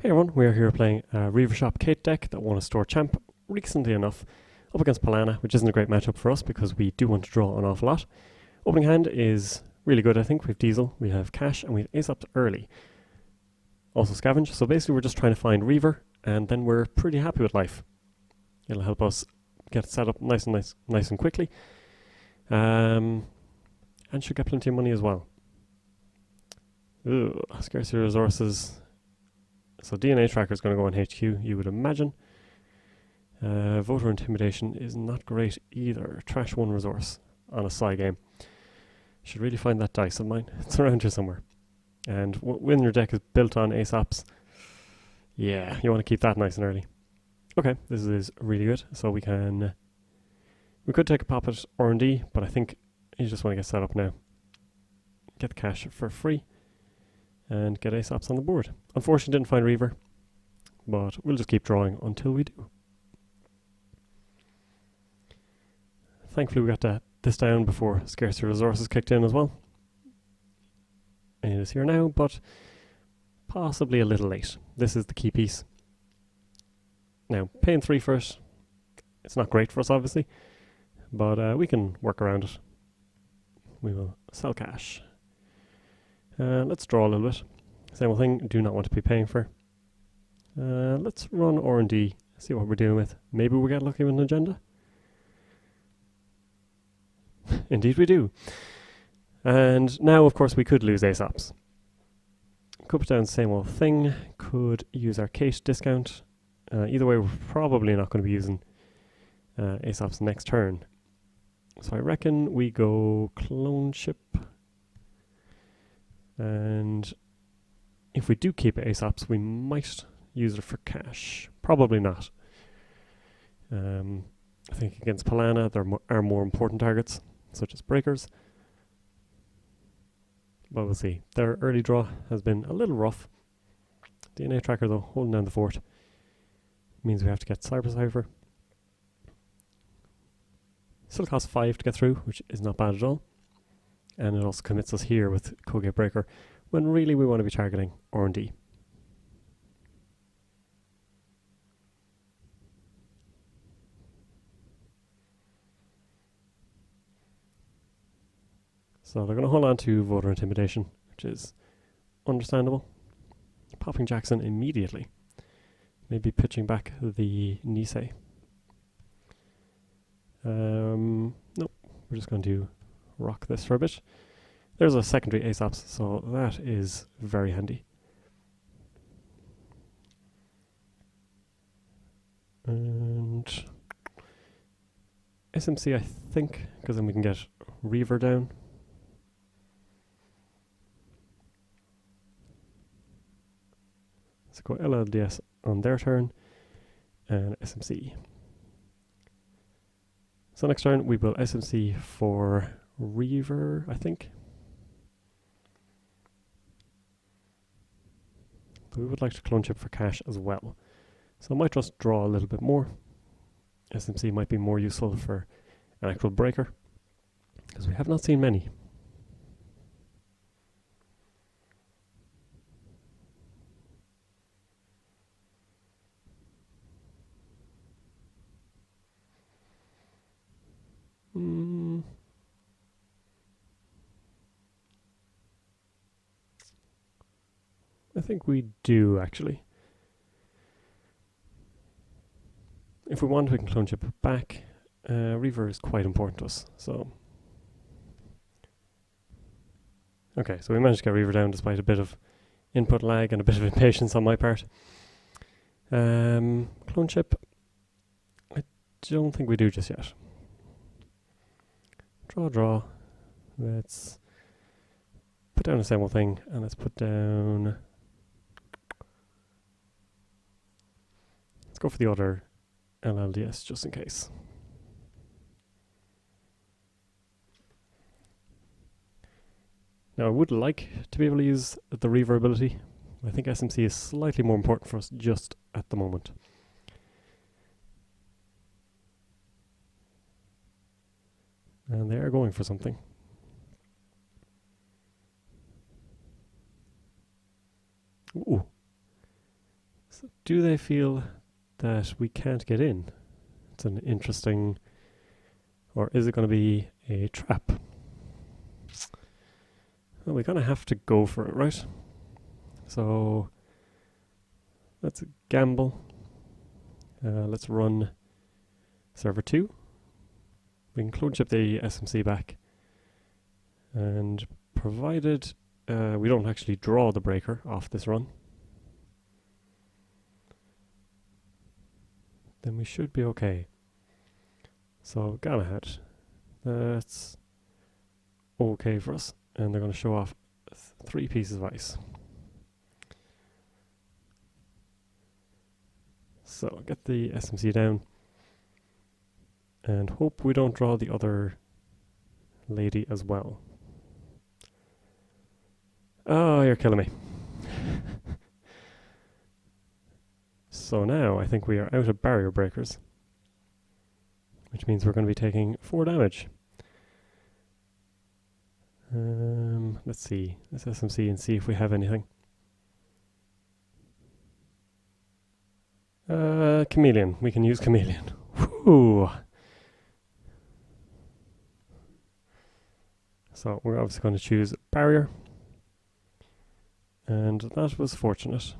Hey everyone, we are here playing a Reavershop Kate deck that won a store champ recently enough up against Palana, which isn't a great matchup for us because we do want to draw an awful lot. Opening hand is really good, I think. We have Diesel, we have Cash, and we have Ace up early. Also Scavenge, so basically we're just trying to find Reaver, and then we're pretty happy with life. It'll help us get it set up nice and quickly. And should get plenty of money as well. Ooh, scarcity resources. So DNA tracker is going to go on HQ, you would imagine. Voter intimidation is not great either. Trash one resource on a side game. Should really find that dice of mine. It's around here somewhere. And when your deck is built on ace ups, yeah, you want to keep that nice and early. Okay, this is really good. So we could take a pop at R&D, but I think you just want to get set up now. Get the cash for free. And get ace ups on the board. Unfortunately didn't find Reaver, but we'll just keep drawing until we do. Thankfully we got this down before scarcity resources kicked in as well. And it is here now, but possibly a little late. This is the key piece. Now, paying 3 for it, it's not great for us obviously, but we can work around it. We will sell cash. Let's draw a little bit. Same old thing, do not want to be paying for. Let's run R&D, see what we're dealing with. Maybe we get lucky with an agenda. Indeed we do. And now of course we could lose ace ups. Could put down the same old thing, could use our Kate discount. Either way we're probably not going to be using ace ups next turn. So I reckon we go clone ship. And if we do keep ace ups, we might use it for cash. Probably not. I think against Palana there are more important targets, such as breakers. But we'll see. Their early draw has been a little rough. DNA tracker though, holding down the fort. Means we have to get sabre0001. Still costs 5 to get through, which is not bad at all. And it also commits us here with Colgate Breaker, when really we want to be targeting R&D. So they're going to hold on to voter intimidation, which is understandable. Popping Jackson immediately. Maybe pitching back the Nisei. Nope, we're just going to rock this for a bit. There's a secondary ace ups, so that is very handy. And SMC I think, because then we can get Reaver down. Let's go LLDS on their turn, and SMC. So next turn we will SMC for Reaver, I think. But we would like to clone chip for cash as well. So I might just draw a little bit more. SMC might be more useful for an actual breaker, because we have not seen many. I think we do actually. If we want, we can clone chip it back. Reaver is quite important to us, so. Okay, so we managed to get Reaver down despite a bit of input lag and a bit of impatience on my part. Clone chip, I don't think we do just yet. Draw. Let's put down the same old thing, and let's put down. Let's go for the other LLDS just in case. Now I would like to be able to use the Reaver ability. I think SMC is slightly more important for us just at the moment. And they are going for something. Ooh. So do they feel that we can't get in? It's an interesting... Or is it going to be a trap? Well, we kind of have to go for it, right? So let's gamble. Let's run server 2. We can clone ship the SMC back. And provided we don't actually draw the breaker off this run, then we should be okay. So gone ahead. That's okay for us. And they're going to show off 3 pieces of ice. So get the SMC down. And hope we don't draw the other lady as well. Oh, you're killing me. So now I think we are out of barrier breakers, which means we're going to be taking 4 damage. Let's see this SMC and see if we have anything. Chameleon. We can use Chameleon. Whew. So we're obviously going to choose barrier. And that was fortunate.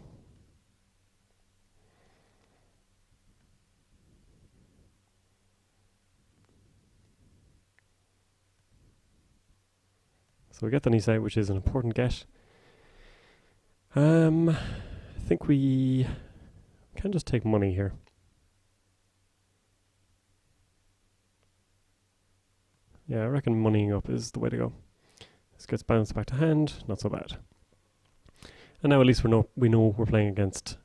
So we get the niece out, which is an important get. I think we can just take money here. Yeah, I reckon moneying up is the way to go. This gets bounced back to hand, not so bad. And now at least we know we're playing against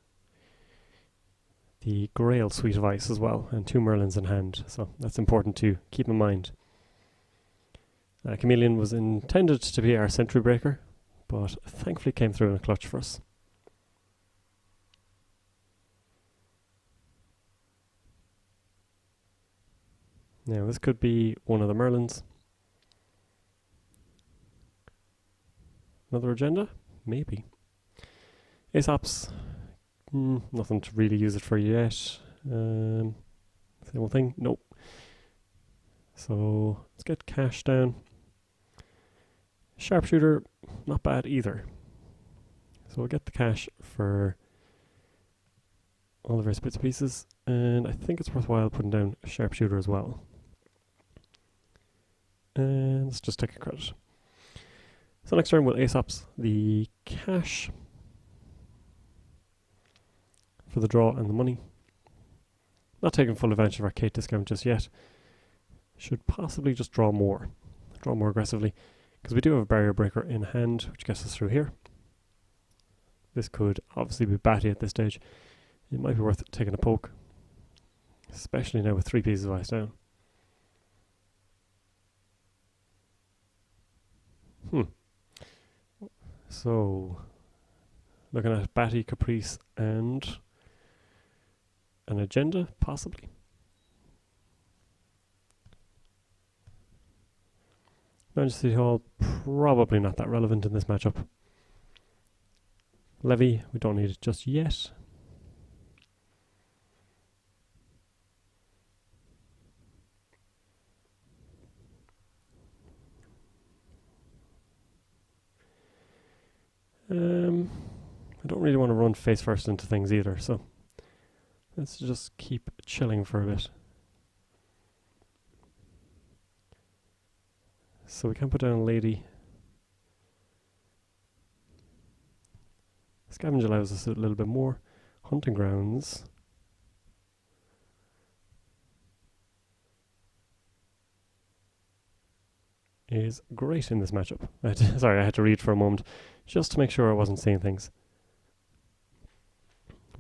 the Grail Suite of Ice as well, and 2 Merlins in hand, so that's important to keep in mind. Chameleon was intended to be our Sentry Breaker, but thankfully came through in a clutch for us. Now this could be one of the Merlins. Another agenda? Maybe. Aesops. Nothing to really use it for yet. Same old thing? Nope. So let's get cash down. Sharpshooter, not bad either. So we'll get the cash for all the various bits and pieces, and I think it's worthwhile putting down a sharpshooter as well. And let's just take a credit. So next turn we'll Aesops the cash for the draw and the money. Not taking full advantage of our Kate discount just yet. Should possibly just draw more aggressively, because we do have a barrier breaker in hand, which gets us through here. This could obviously be batty at this stage. It might be worth taking a poke, especially now with 3 pieces of ice down. So, looking at Batty, Caprice, and an agenda, possibly. Majesty Hall, probably not that relevant in this matchup. Levy, we don't need it just yet. I don't really want to run face first into things either, so let's just keep chilling for a bit. So we can put down a lady. Scavenge allows us a little bit more. Hunting grounds. Is great in this matchup. Sorry, I had to read for a moment just to make sure I wasn't seeing things.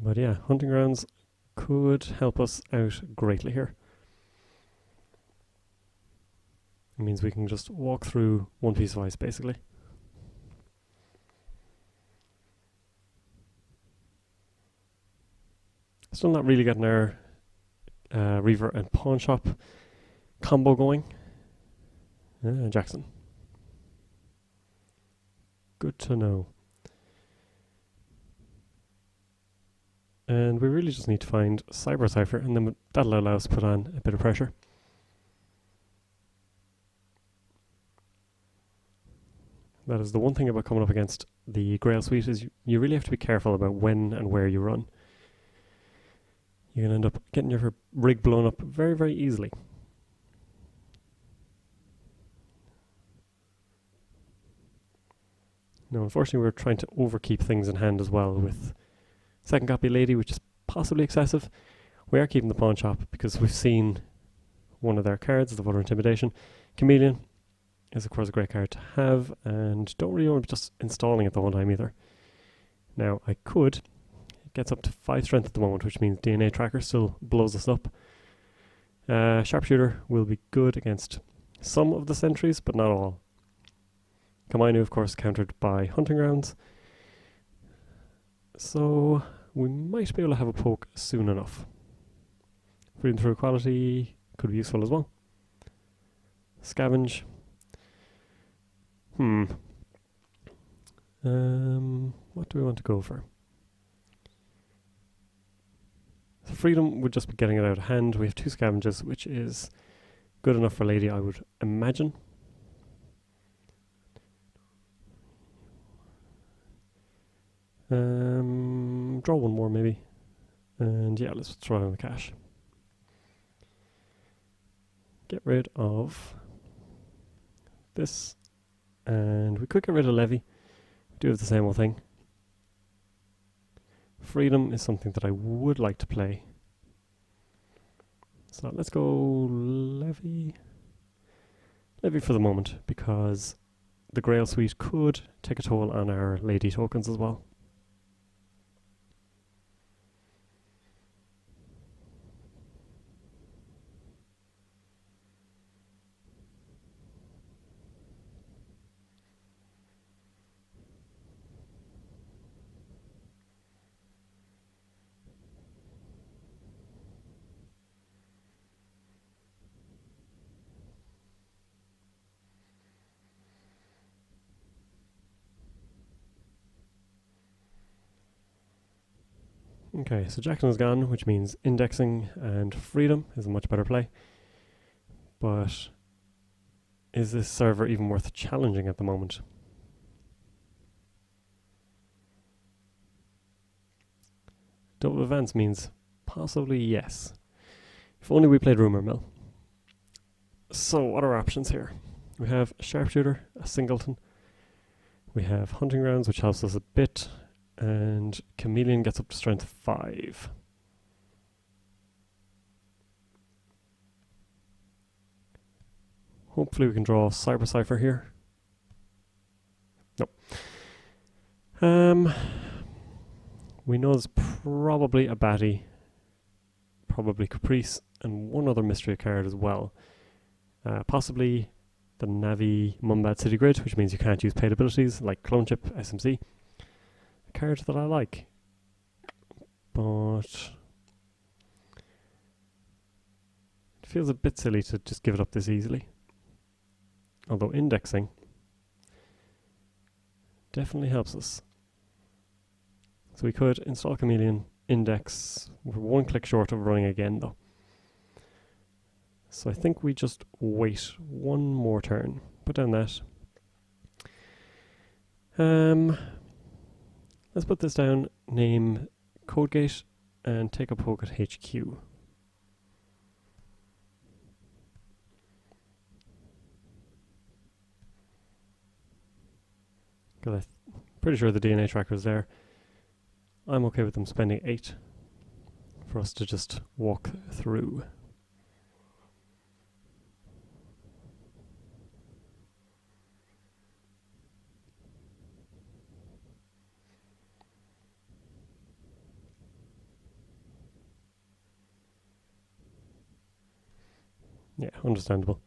But yeah, hunting grounds could help us out greatly here. It means we can just walk through 1 piece of ice basically. Still not really getting our Reaver and Pawn Shop combo going. Jackson. Good to know. And we really just need to find Cyber Cipher, and then that'll allow us to put on a bit of pressure. That is the one thing about coming up against the Grail Suite, is you really have to be careful about when and where you run. You can end up getting your rig blown up very, very easily. Now, unfortunately, we're trying to overkeep things in hand as well with second copy Lady, which is possibly excessive. We are keeping the pawn shop because we've seen one of their cards, the Voter Intimidation. Chameleon is of course a great card to have, and don't really want to be just installing it the whole time either. Now I could, it gets up to 5 strength at the moment, which means DNA Tracker still blows us up. Sharpshooter will be good against some of the sentries, but not all. Kamainu of course countered by Hunting Grounds, so we might be able to have a poke soon enough. Freedom through Equality could be useful as well. Scavenge. What do we want to go for? So Freedom would just be getting it out of hand. We have 2 scavenges, which is good enough for Lady, I would imagine. Draw one more maybe. And yeah, let's throw it on the cash. Get rid of this. And we could get rid of Levy. We do have the same old thing. Freedom is something that I would like to play. So let's go Levy. Levy for the moment, because the Grail Suite could take a toll on our Lady tokens as well. Okay, so Jackson is gone, which means indexing and freedom is a much better play. But is this server even worth challenging at the moment? Double events means possibly yes. If only we played Rumour Mill. So what are our options here? We have Sharpshooter, a Singleton. We have Hunting Grounds, which helps us a bit. And Chameleon gets up to strength 5. Hopefully we can draw Cyber Cipher here. No. We know there's probably a Batty, probably Caprice, and one other mystery card as well. Possibly the Navi Mumbad City Grid, which means you can't use paid abilities like Clone Chip, SMC. Card that I like, but it feels a bit silly to just give it up this easily. Although indexing definitely helps us. So we could install Chameleon, index. We're 1 click short of running again though. So I think we just wait one more turn. Put down that. Let's put this down, name Codegate, and take a poke at HQ. Because I'm pretty sure the DNA tracker is there. I'm okay with them spending 8 for us to just walk through. Yeah, understandable.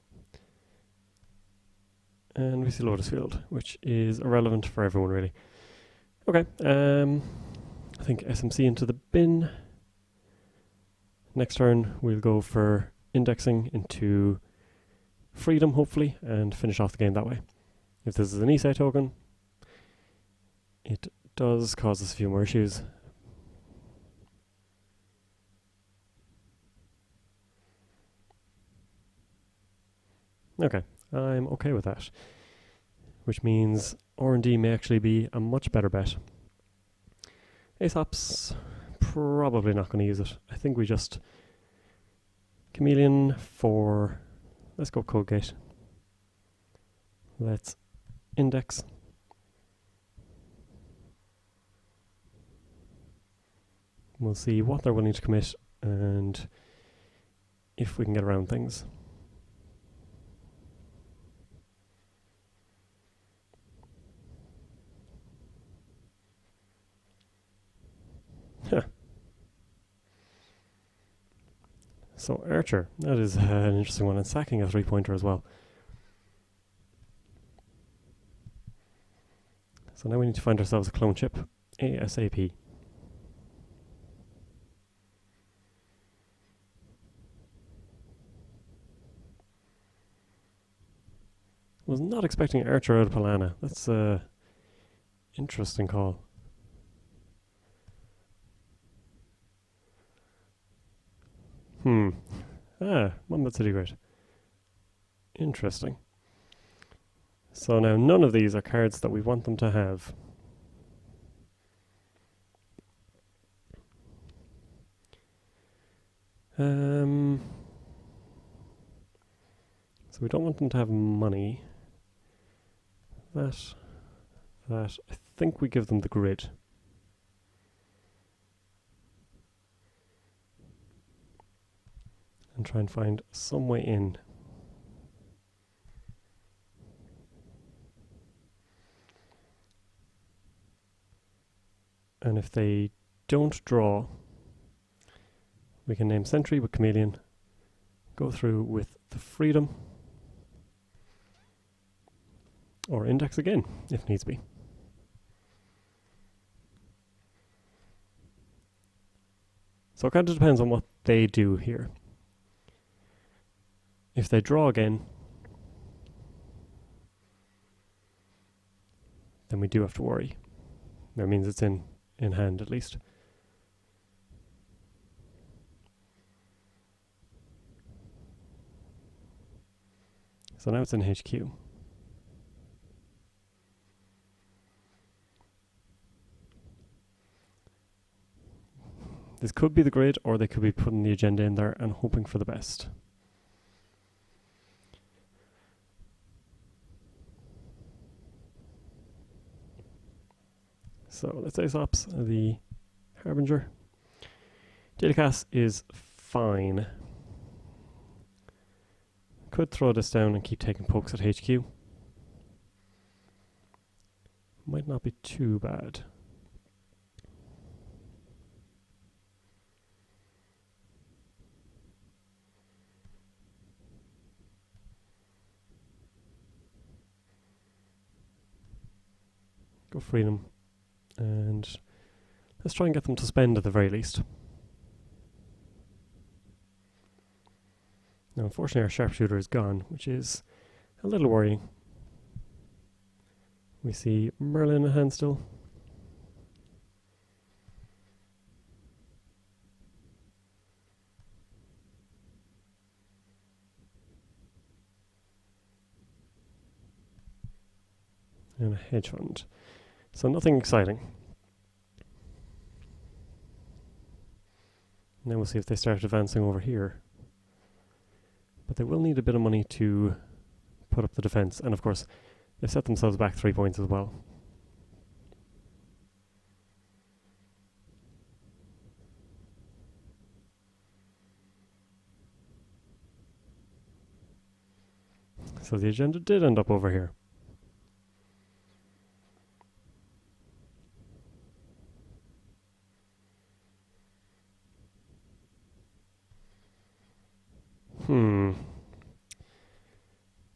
And we see Lotus Field, which is irrelevant for everyone really. Okay, I think SMC into the bin. Next turn we'll go for indexing into freedom hopefully and finish off the game that way. If this is an Isai token, it does cause us a few more issues. Okay, I'm okay with that. Which means R&D may actually be a much better bet. Aesop's probably not going to use it. I think we just chameleon for, let's go code gate. Let's index. We'll see what they're willing to commit and if we can get around things. So Archer, that is an interesting one, and sacking a 3-pointer as well. So now we need to find ourselves a clone chip ASAP. Was not expecting Archer out of Palana. That's a interesting call. Wombat City Grid. Interesting. So now none of these are cards that we want them to have. So we don't want them to have money. That. I think we give them the grid. And try and find some way in. And if they don't draw, we can name Sentry with Chameleon, go through with the Freedom, or Index again, if needs be. So it kind of depends on what they do here. If they draw again, then we do have to worry. That means it's in hand at least. So now it's in HQ. This could be the grid, or they could be putting the agenda in there and hoping for the best. So let's Aesop's the Harbinger. Datacast is fine. Could throw this down and keep taking pokes at HQ. Might not be too bad. Go Freedom. And let's try and get them to spend at the very least. Now, unfortunately, our sharpshooter is gone, which is a little worrying. We see Merlin in hand still. And a hedge fund. So nothing exciting. Now we'll see if they start advancing over here. But they will need a bit of money to put up the defense. And of course, they've set themselves back 3 points as well. So the agenda did end up over here.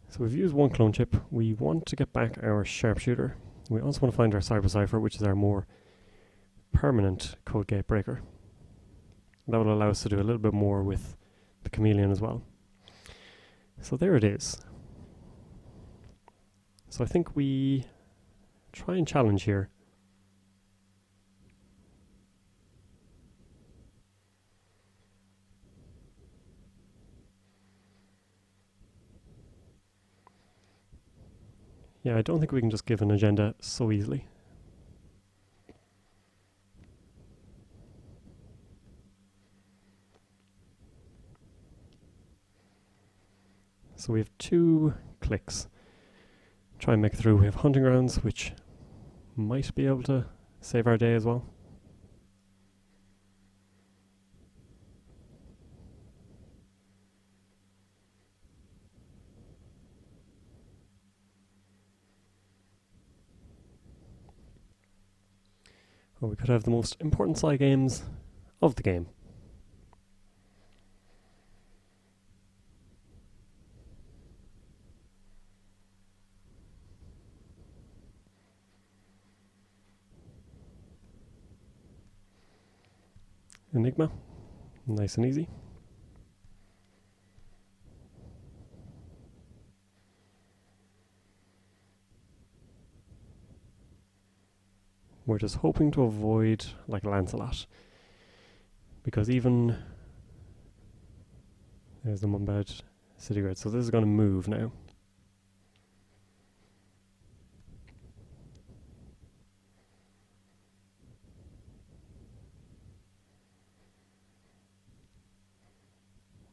So we've used one clone chip. We want to get back our sharpshooter. We also want to find our cyber cipher, which is our more permanent code gate breaker. That will allow us to do a little bit more with the chameleon as well. So there it is. So I think we try and challenge here. Yeah, I don't think we can just give an agenda so easily. So we have 2 clicks. Try and make it through. We have hunting grounds, which might be able to save our day as well. Or we could have the most important side games of the game. Enigma, nice and easy. We're just hoping to avoid like Lancelot, because even there's the Mumbad city grid, so this is going to move now.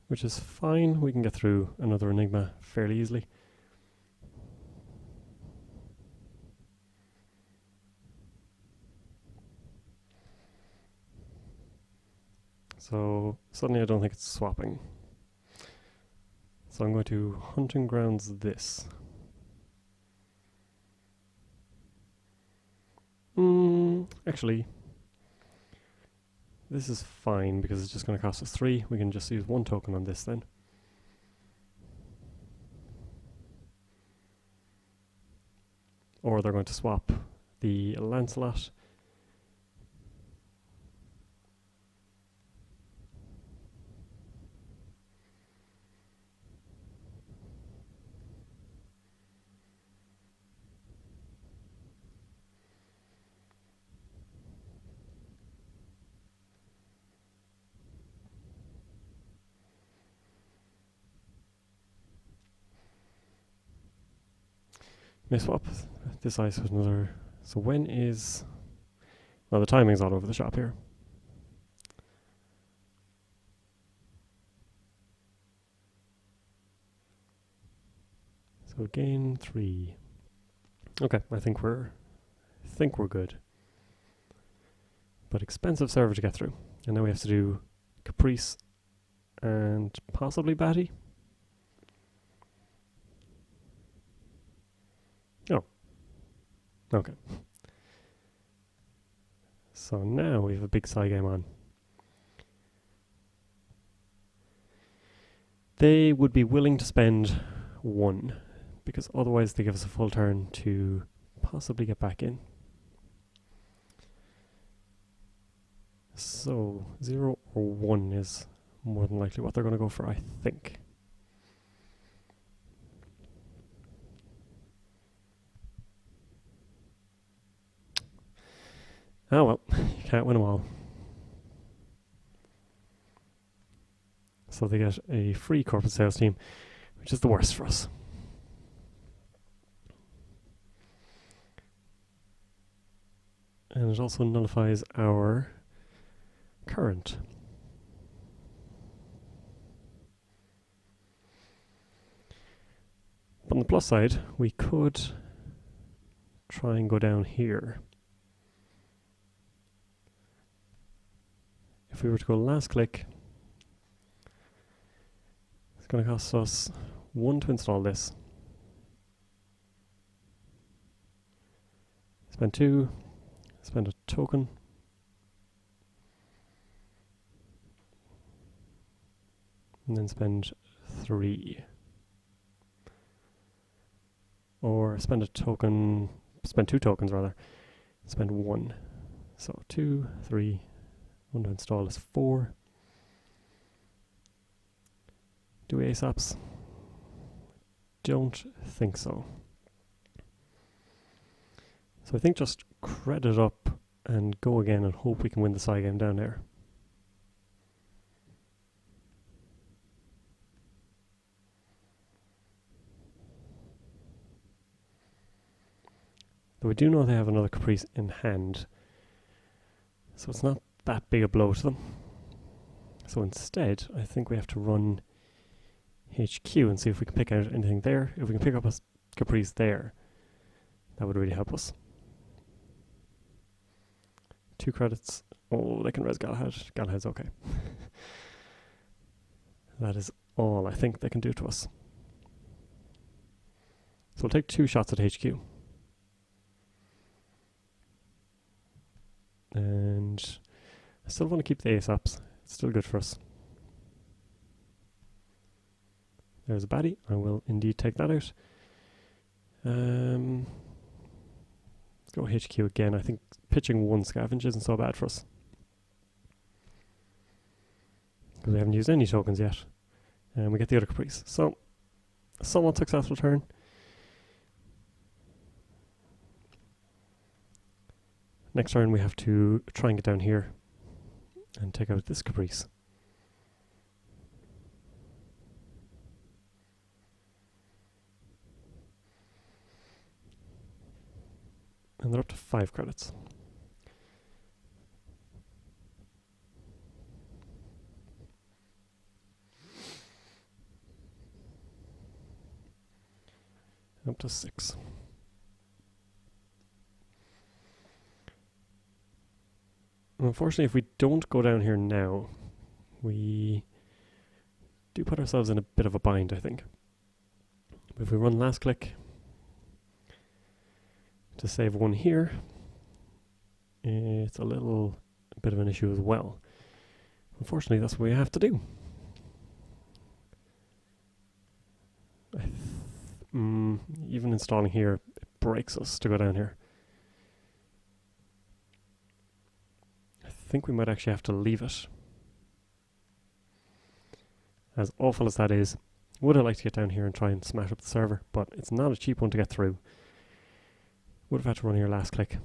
Which is fine, we can get through another Enigma fairly easily. So suddenly I don't think it's swapping. So I'm going to hunting grounds this. Actually, this is fine because it's just going to cost us 3. We can just use 1 token on this then. Or they're going to swap the Lancelot. May swap this ice with another. So when is... Well, the timing's all over the shop here. So gain 3. Okay, I think we're good. But expensive server to get through. And now we have to do Caprice and possibly Batty. Oh. Okay. So now we have a big side game on. They would be willing to spend 1, because otherwise they give us a full turn to possibly get back in. So 0 or 1 is more than likely what they're going to go for, I think. Oh well, you can't win them all. So they get a free corporate sales team, which is the worst for us. And it also nullifies our current. But on the plus side, we could try and go down here. If we were to go last click, it's going to cost us 1 to install this. Spend 2, spend a token. And then spend 3. Or spend a token, spend 2 tokens rather. Spend 1. So 2, 3, 1 to install is 4. Do we ASAPs? Don't think so. So I think just credit up and go again and hope we can win the side game down there. But we do know they have another Caprice in hand, so it's not that big a blow to them. So instead, I think we have to run HQ and see if we can pick out anything there. If we can pick up a Caprice there, that would really help us. 2 credits. Oh, they can res Galahad. Galahad's okay. That is all I think they can do to us. So we'll take 2 shots at HQ. And I still want to keep the ace ups. It's still good for us. There's a baddie. I will indeed take that out. Let's go HQ again. I think pitching 1 scavenge isn't so bad for us, because we haven't used any tokens yet. And we get the other Caprice. So, a somewhat successful turn. Next turn we have to try and get down here and take out this Caprice. And they're up to 5 credits. Up to 6. Unfortunately, if we don't go down here now, we do put ourselves in a bit of a bind, I think. But if we run last click to save 1 here, it's a bit of an issue as well. Unfortunately, that's what we have to do. Even installing here, it breaks us to go down here. I think we might actually have to leave it. As awful as that is, would I like to get down here and try and smash up the server, but it's not a cheap one to get through. Would have had to run here last click.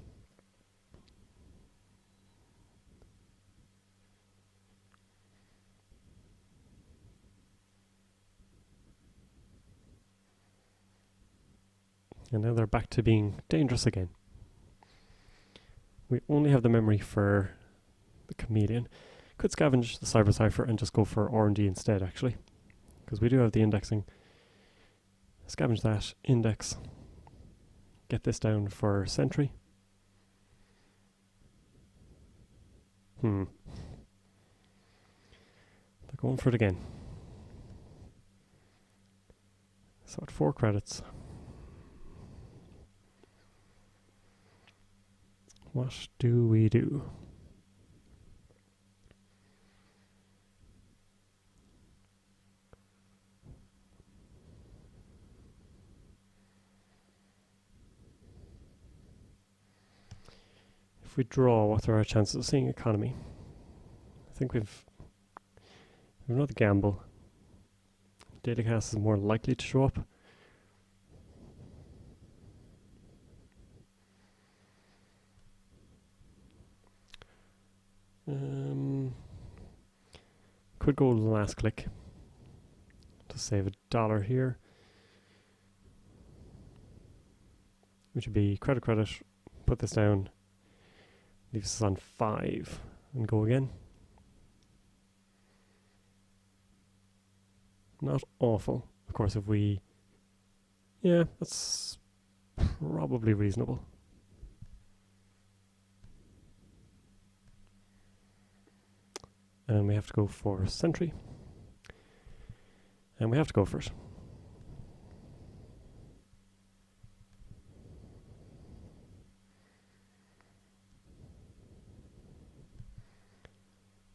And now they're back to being dangerous again. We only have the memory for the chameleon. Could scavenge the cyber cipher and just go for R&D instead, actually, because we do have the indexing. Scavenge that, index, get this down for sentry. They're going for it again. So at 4 credits. What do we do? If we draw, what are our chances of seeing economy? I think we've another gamble. Datacast is more likely to show up. Could go last click to save $1 here, which would be credit, put this down, leaves us on 5, and go again. Not awful. Of course, if we... yeah, that's probably reasonable. And we have to go for sentry. And we have to go for it.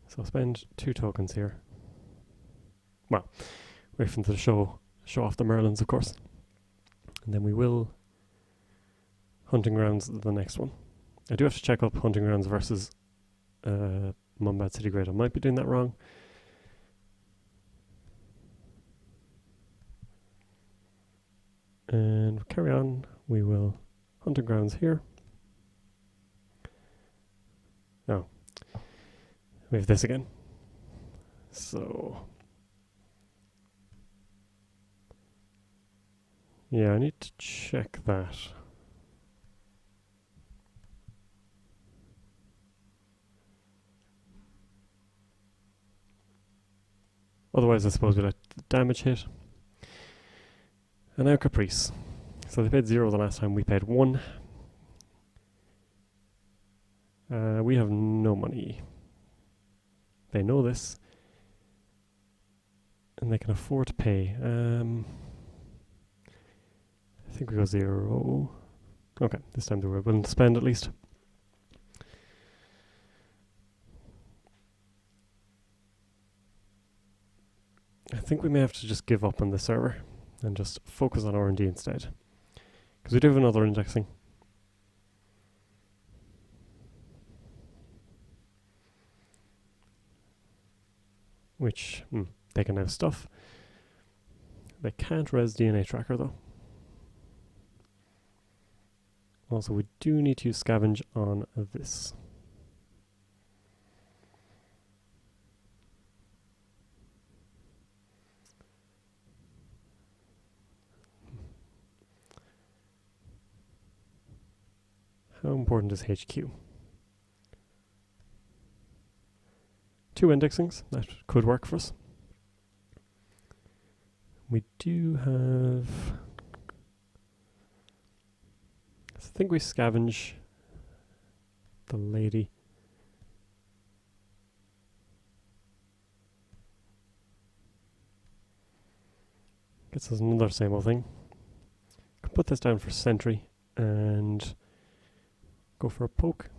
So spend 2 tokens here. Well, wait for them to show off the Merlins, of course. And then we will Hunting Grounds the next one. I do have to check up Hunting Grounds versus Mumbad City Grade. I might be doing that wrong. And carry on. We will Hunting Grounds here. Oh. We have this again. So... yeah, I need to check that. Otherwise, I suppose we let the damage hit. And now Caprice. So they paid 0 the last time, we paid 1. We have no money. They know this. And they can afford to pay. I think we go 0. Okay, this time they were willing to spend at least. I think we may have to just give up on the server and just focus on R&D instead. Because we do have another indexing. Which they can now stuff. They can't res DNA tracker though. Also, we do need to use scavenge on this. How important is HQ? 2 indexings, that could work for us. We do have... I think we scavenge the lady. Gets us another same old thing. Can put this down for sentry and go for a poke.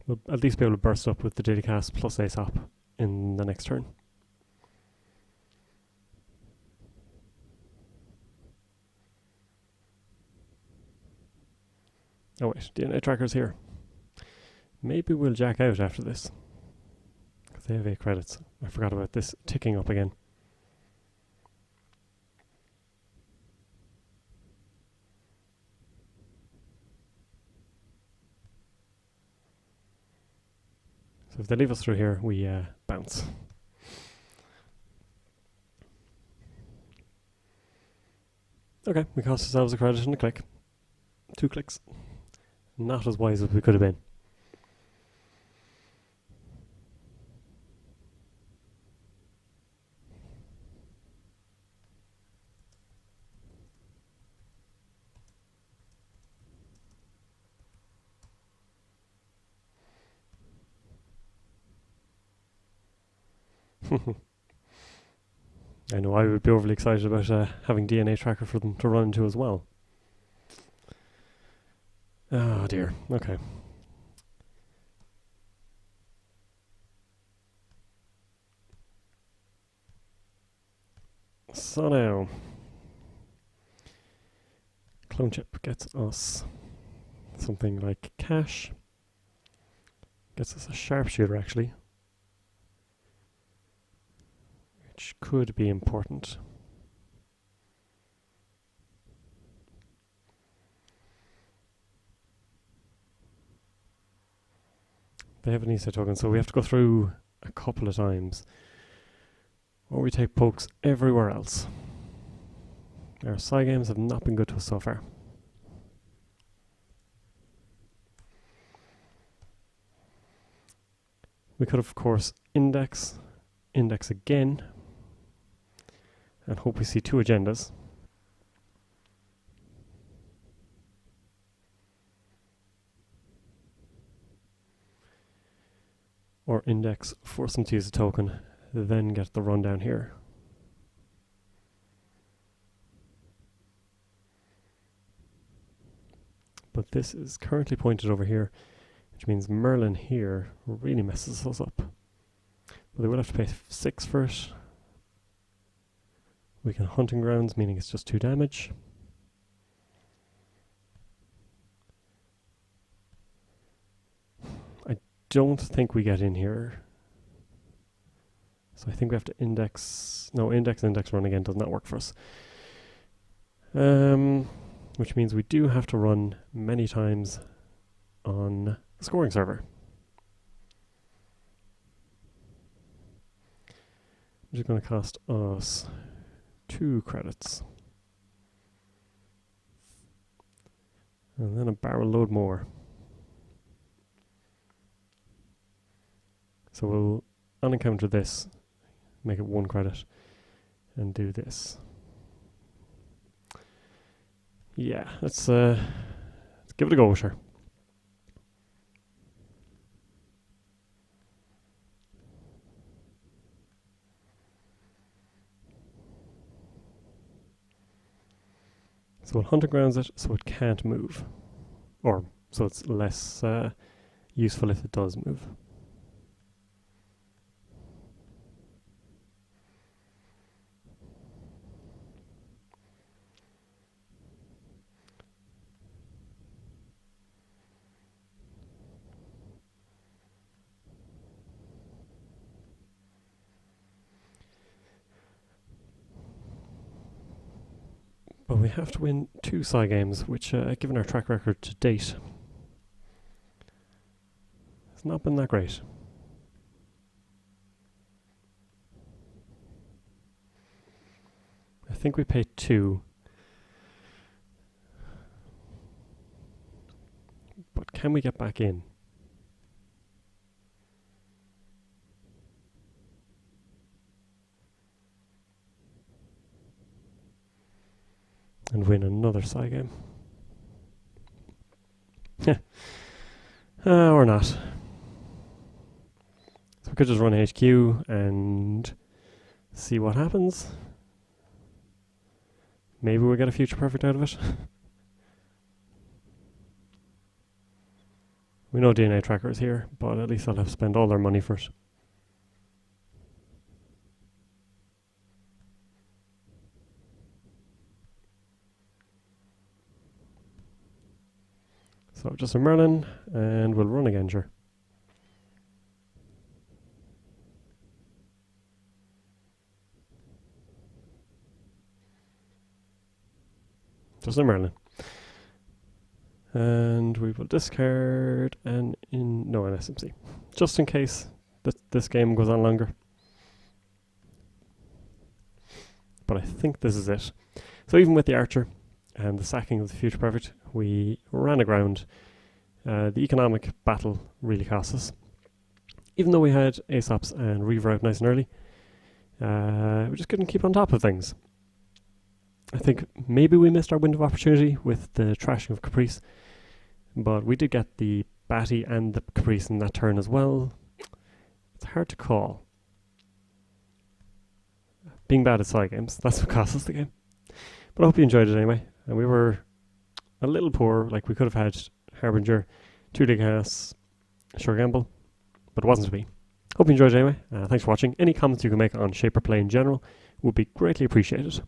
We'll at least be able to burst up with the datacast plus ASAP in the next turn. Oh wait, DNA tracker's here. Maybe we'll jack out after this. Because they have 8 credits. I forgot about this ticking up again. So if they leave us through here, we bounce. Okay, we cost ourselves a credit and a click. 2 clicks. Not as wise as we could have been. I know I would be overly excited about having DNA tracker for them to run into as well. Oh dear, okay. So now, clone chip gets us something like cash. Gets us a sharpshooter actually. Which could be important. They have an ESA token, so we have to go through a couple of times. Or we take pokes everywhere else. Our side games have not been good to us so far. We could of course index again, and hope we see 2 agendas. Or index, force them to use a token, then get the run down here. But this is currently pointed over here, which means Merlin here really messes us up. But they will have to pay 6 for it. We can Hunting Grounds, meaning it's just 2 damage. I don't think we get in here. So I think we have to index... No, index run again does not work for us. Which means we do have to run many times on the scoring server. Which is going to cost us 2 credits. And then a barrel load more. So we'll unencounter this, make it 1 credit, and do this. Yeah, let's give it a go, sure. So we'll hunting grounds it so it can't move. Or so it's less useful if it does move. But we have to win 2 side games, which, given our track record to date, has not been that great. I think we paid 2. But can we get back in? And win another side game. Or not. So we could just run HQ and see what happens. Maybe we'll get a future perfect out of it. We know DNA Tracker is here, but at least they'll have to spend all their money for it. So just a Merlin, and we'll run again, sure. Just a Merlin. And we will discard an SMC. Just in case this game goes on longer. But I think this is it. So even with the Archer and the sacking of the Future Perfect, we ran aground. The economic battle really cost us. Even though we had Aesops and Reaver out nice and early, we just couldn't keep on top of things. I think maybe we missed our window of opportunity with the trashing of Caprice, but we did get the Batty and the Caprice in that turn as well. It's hard to call. Being bad at side games, that's what cost us the game. But I hope you enjoyed it anyway. And we were a little poor, like we could have had Harbinger, 2 Digas, Sure Gamble, but it wasn't to be. Hope you enjoyed it anyway. Thanks for watching. Any comments you can make on Shaper Play in general would be greatly appreciated.